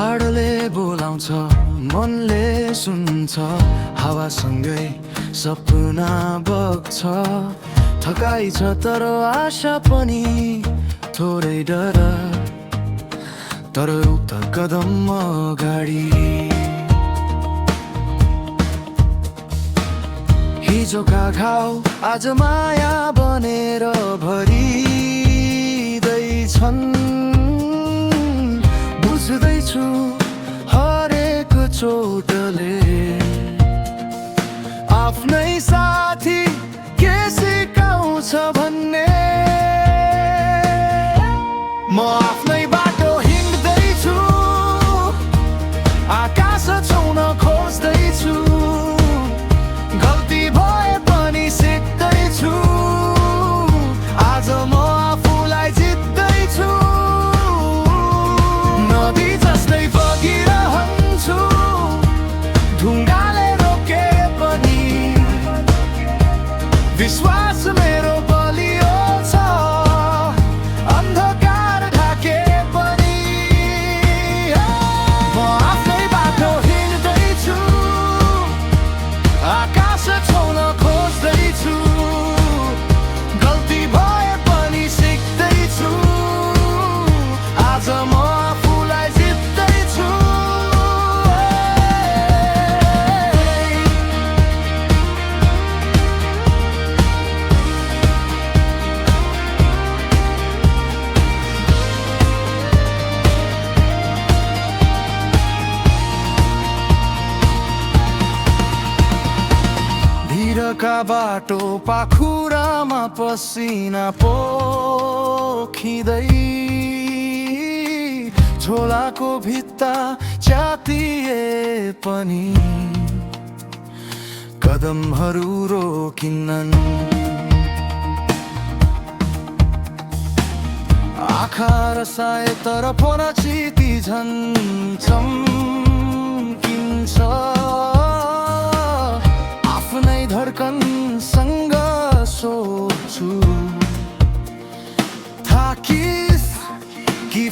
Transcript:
हाडले बोलाउँछ मनले सुन्छ हावासँगै सपना बग्छ थकाइ छ तर आशा पनि थोरै डर तर उता कदम अगाडि हिजोका घाउ आज माया बनेर भरिँदैछन् बुझ्दैछु हरेक चोटले आफ्नै साथी के सिकाउँछ भन्ने म आफ्नै बाटो हिँड्दैछु आकाश छुन खोज्दैछु गल्ती भए पनि सिक्दैछु आज म आफूलाई जित्दैछु नदी जस्तै बगिरहन्छु ढुङ्गाले रोके पनि विश्वास मेरो बलियो छ अन्धकार ढाके पनि म आफ्नै बाटो हिँड्दैछु आकाश छुन खोज्दैछु गल्ती भए पनि सिक्दैछु आज म आफूलाई जित्दैछु भिरका बाटो पाखुरामा पसिना पोखिँदै झोलाको भित्ता च्यातिए पनि कदमहरू रोकिन्नन् आँखा रसाए तर पराचिती झन् चम्किन्छ आफ्नै धड्कनसँग सोच्छु थाकिस कि